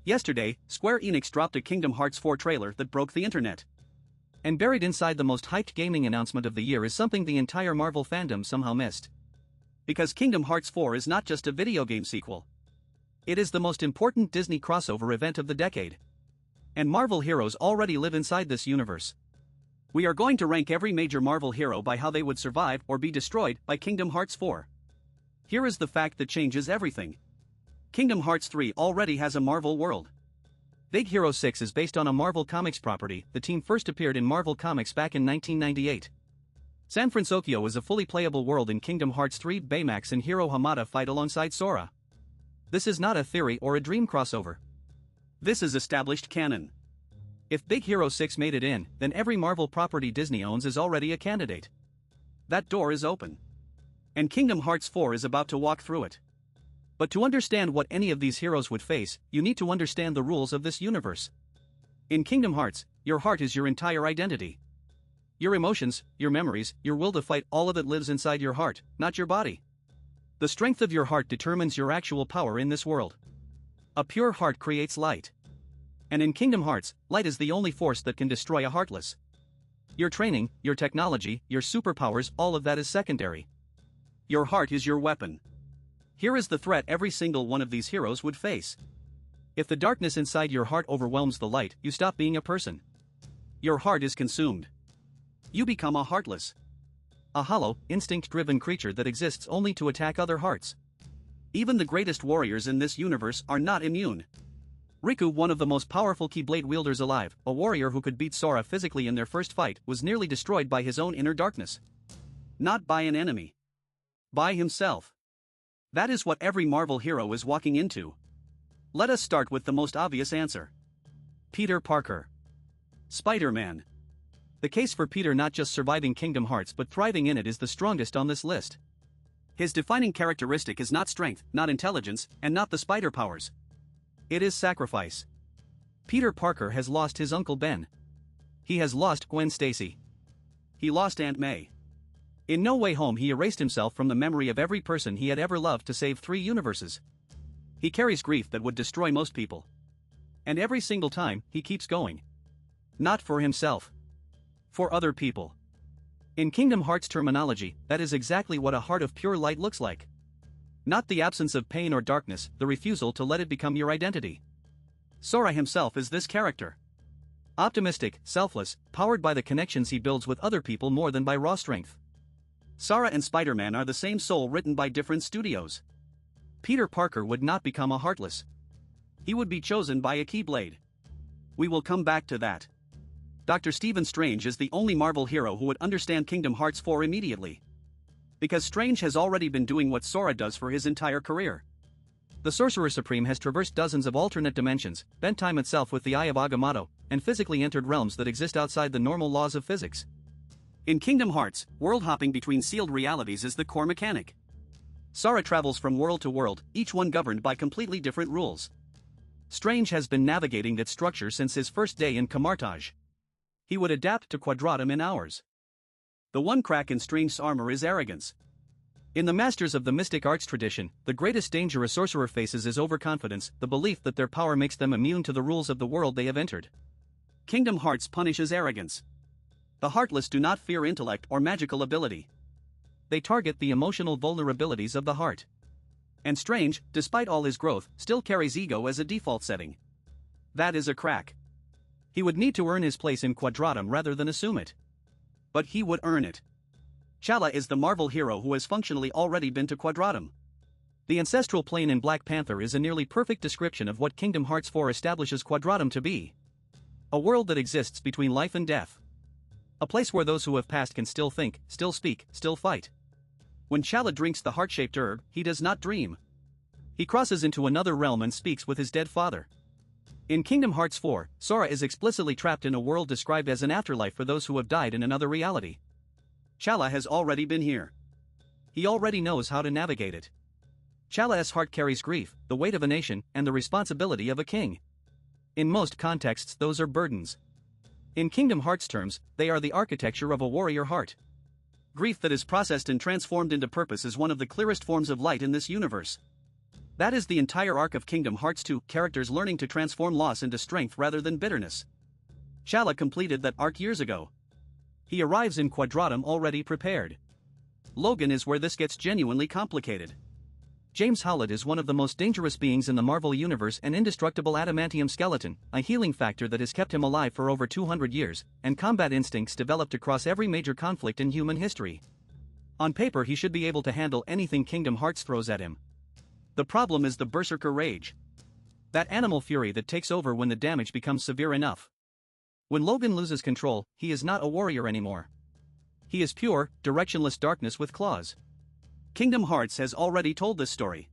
Yesterday, Square Enix dropped a Kingdom Hearts 4 trailer that broke the internet. And buried inside the most hyped gaming announcement of the year is something the entire Marvel fandom somehow missed. Because Kingdom Hearts 4 is not just a video game sequel. It is the most important Disney crossover event of the decade. And Marvel heroes already live inside this universe. We are going to rank every major Marvel hero by how they would survive or be destroyed by Kingdom Hearts 4. Here is the fact that changes everything. Kingdom Hearts 3 already has a Marvel world. Big Hero 6 is based on a Marvel Comics property. The team first appeared in Marvel Comics back in 1998. San Francisco is a fully playable world in Kingdom Hearts 3. Baymax and Hiro Hamada fight alongside Sora. This is not a theory or a dream crossover. This is established canon. If Big Hero 6 made it in, then every Marvel property Disney owns is already a candidate. That door is open. And Kingdom Hearts 4 is about to walk through it. But to understand what any of these heroes would face, you need to understand the rules of this universe. In Kingdom Hearts, your heart is your entire identity. Your emotions, your memories, your will to fight, all of it lives inside your heart, not your body. The strength of your heart determines your actual power in this world. A pure heart creates light. And in Kingdom Hearts, light is the only force that can destroy a Heartless. Your training, your technology, your superpowers, all of that is secondary. Your heart is your weapon. Here is the threat every single one of these heroes would face. If the darkness inside your heart overwhelms the light, you stop being a person. Your heart is consumed. You become a Heartless. A hollow, instinct-driven creature that exists only to attack other hearts. Even the greatest warriors in this universe are not immune. Riku, one of the most powerful Keyblade wielders alive, a warrior who could beat Sora physically in their first fight, was nearly destroyed by his own inner darkness. Not by an enemy. By himself. That is what every Marvel hero is walking into. Let us start with the most obvious answer. Peter Parker. Spider-Man. The case for Peter not just surviving Kingdom Hearts but thriving in it is the strongest on this list. His defining characteristic is not strength, not intelligence, and not the spider powers. It is sacrifice. Peter Parker has lost his Uncle Ben. He has lost Gwen Stacy. He lost Aunt May. In No Way Home he erased himself from the memory of every person he had ever loved to save 3 universes. He carries grief that would destroy most people. And every single time, he keeps going. Not for himself. For other people. In Kingdom Hearts terminology, that is exactly what a heart of pure light looks like. Not the absence of pain or darkness, the refusal to let it become your identity. Sora himself is this character. Optimistic, selfless, powered by the connections he builds with other people more than by raw strength. Sora and Spider-Man are the same soul written by different studios. Peter Parker would not become a Heartless. He would be chosen by a Keyblade. We will come back to that. Dr. Stephen Strange is the only Marvel hero who would understand Kingdom Hearts 4 immediately. Because Strange has already been doing what Sora does for his entire career. The Sorcerer Supreme has traversed dozens of alternate dimensions, bent time itself with the Eye of Agamotto, and physically entered realms that exist outside the normal laws of physics. In Kingdom Hearts, world hopping between sealed realities is the core mechanic. Sora travels from world to world, each one governed by completely different rules. Strange has been navigating that structure since his first day in Camartage. He would adapt to Quadratum in hours. The one crack in Strange's armor is arrogance. In the Masters of the Mystic Arts tradition, the greatest danger a sorcerer faces is overconfidence, the belief that their power makes them immune to the rules of the world they have entered. Kingdom Hearts punishes arrogance. The Heartless do not fear intellect or magical ability. They target the emotional vulnerabilities of the heart. And Strange, despite all his growth, still carries ego as a default setting. That is a crack. He would need to earn his place in Quadratum rather than assume it. But he would earn it. T'Challa is the Marvel hero who has functionally already been to Quadratum. The ancestral plane in Black Panther is a nearly perfect description of what Kingdom Hearts 4 establishes Quadratum to be. A world that exists between life and death. A place where those who have passed can still think, still speak, still fight. When T'Challa drinks the heart-shaped herb, he does not dream. He crosses into another realm and speaks with his dead father. In Kingdom Hearts 4, Sora is explicitly trapped in a world described as an afterlife for those who have died in another reality. T'Challa has already been here. He already knows how to navigate it. T'Challa's heart carries grief, the weight of a nation, and the responsibility of a king. In most contexts those are burdens. In Kingdom Hearts terms, they are the architecture of a warrior heart. Grief that is processed and transformed into purpose is one of the clearest forms of light in this universe. That is the entire arc of Kingdom Hearts 2, characters learning to transform loss into strength rather than bitterness. Shala completed that arc years ago. He arrives in Quadratum already prepared. Logan is where this gets genuinely complicated. James Howlett is one of the most dangerous beings in the Marvel Universe, an indestructible adamantium skeleton, a healing factor that has kept him alive for over 200 years, and combat instincts developed across every major conflict in human history. On paper he should be able to handle anything Kingdom Hearts throws at him. The problem is the Berserker Rage. That animal fury that takes over when the damage becomes severe enough. When Logan loses control, he is not a warrior anymore. He is pure, directionless darkness with claws. Kingdom Hearts has already told this story.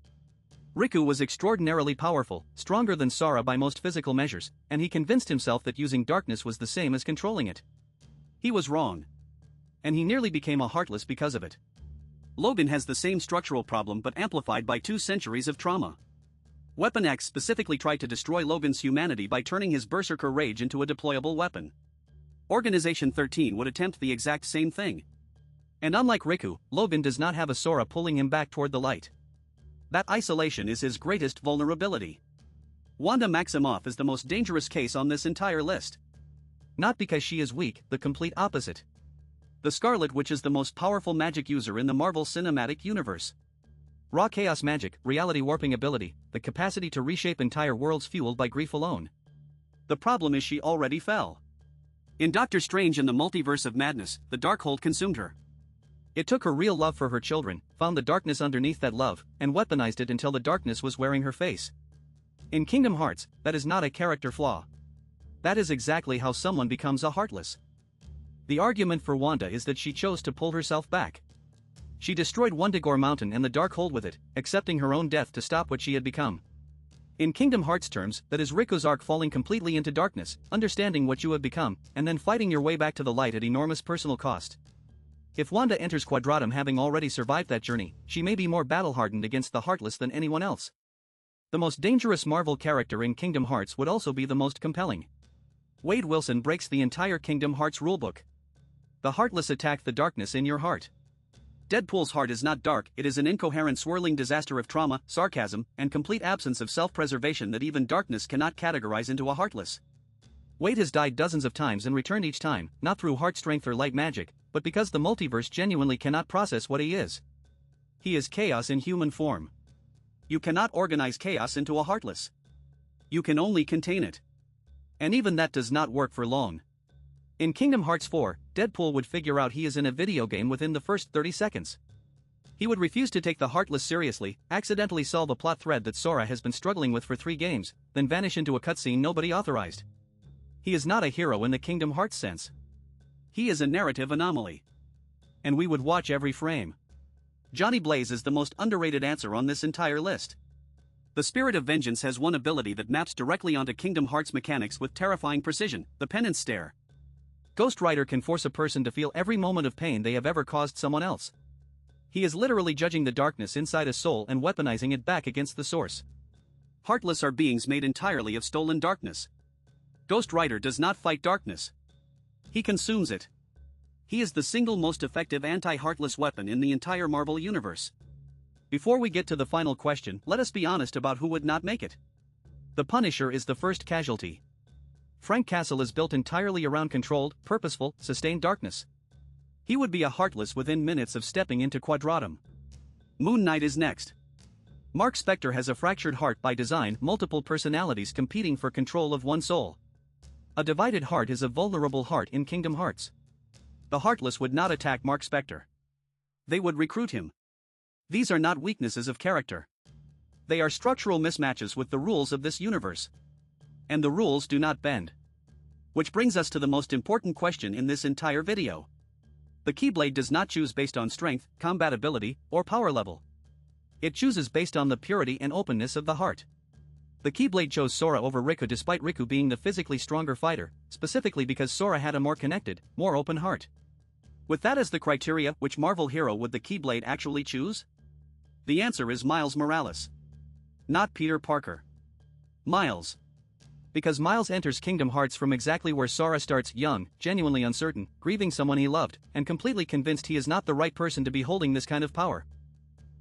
Riku was extraordinarily powerful, stronger than Sora by most physical measures, and he convinced himself that using darkness was the same as controlling it. He was wrong. And he nearly became a Heartless because of it. Logan has the same structural problem but amplified by 2 centuries of trauma. Weapon X specifically tried to destroy Logan's humanity by turning his Berserker Rage into a deployable weapon. Organization 13 would attempt the exact same thing. And unlike Riku, Logan does not have a Sora pulling him back toward the light. That isolation is his greatest vulnerability. Wanda Maximoff is the most dangerous case on this entire list. Not because she is weak, the complete opposite. The Scarlet Witch is the most powerful magic user in the Marvel Cinematic Universe. Raw chaos magic, reality warping ability, the capacity to reshape entire worlds fueled by grief alone. The problem is she already fell. In Doctor Strange and the Multiverse of Madness, the Darkhold consumed her. It took her real love for her children, found the darkness underneath that love, and weaponized it until the darkness was wearing her face. In Kingdom Hearts, that is not a character flaw. That is exactly how someone becomes a Heartless. The argument for Wanda is that she chose to pull herself back. She destroyed Wundagore Mountain and the Darkhold with it, accepting her own death to stop what she had become. In Kingdom Hearts terms, that is Riku's arc falling completely into darkness, understanding what you have become, and then fighting your way back to the light at enormous personal cost. If Wanda enters Quadratum having already survived that journey, she may be more battle-hardened against the Heartless than anyone else. The most dangerous Marvel character in Kingdom Hearts would also be the most compelling. Wade Wilson breaks the entire Kingdom Hearts rulebook. The Heartless attack the darkness in your heart. Deadpool's heart is not dark, it is an incoherent swirling disaster of trauma, sarcasm, and complete absence of self-preservation that even darkness cannot categorize into a Heartless. Wade has died dozens of times and returned each time, not through heart strength or light magic, but because the multiverse genuinely cannot process what he is. He is chaos in human form. You cannot organize chaos into a Heartless. You can only contain it. And even that does not work for long. In Kingdom Hearts 4, Deadpool would figure out he is in a video game within the first 30 seconds. He would refuse to take the Heartless seriously, accidentally solve a plot thread that Sora has been struggling with for 3 games, then vanish into a cutscene nobody authorized. He is not a hero in the Kingdom Hearts sense. He is a narrative anomaly. And we would watch every frame. Johnny Blaze is the most underrated answer on this entire list. The Spirit of Vengeance has one ability that maps directly onto Kingdom Hearts mechanics with terrifying precision, the Penance Stare. Ghost Rider can force a person to feel every moment of pain they have ever caused someone else. He is literally judging the darkness inside a soul and weaponizing it back against the source. Heartless are beings made entirely of stolen darkness. Ghost Rider does not fight darkness. He consumes it. He is the single most effective anti-Heartless weapon in the entire Marvel Universe. Before we get to the final question, let us be honest about who would not make it. The Punisher is the first casualty. Frank Castle is built entirely around controlled, purposeful, sustained darkness. He would be a Heartless within minutes of stepping into Quadratum. Moon Knight is next. Mark Spector has a fractured heart by design, multiple personalities competing for control of one soul. A divided heart is a vulnerable heart in Kingdom Hearts. The Heartless would not attack Mark Spector. They would recruit him. These are not weaknesses of character. They are structural mismatches with the rules of this universe. And the rules do not bend. Which brings us to the most important question in this entire video. The Keyblade does not choose based on strength, combat ability, or power level. It chooses based on the purity and openness of the heart. The Keyblade chose Sora over Riku despite Riku being the physically stronger fighter, specifically because Sora had a more connected, more open heart. With that as the criteria, which Marvel hero would the Keyblade actually choose? The answer is Miles Morales. Not Peter Parker. Miles. Because Miles enters Kingdom Hearts from exactly where Sora starts, young, genuinely uncertain, grieving someone he loved, and completely convinced he is not the right person to be holding this kind of power.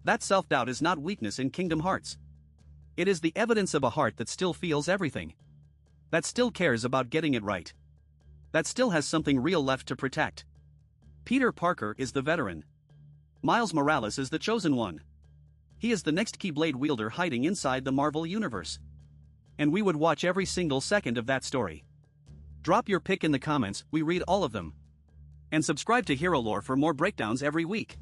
That self-doubt is not weakness in Kingdom Hearts. It is the evidence of a heart that still feels everything. That still cares about getting it right. That still has something real left to protect. Peter Parker is the veteran. Miles Morales is the chosen one. He is the next Keyblade wielder hiding inside the Marvel Universe. And we would watch every single second of that story. Drop your pick in the comments, we read all of them. And subscribe to HeroLore for more breakdowns every week.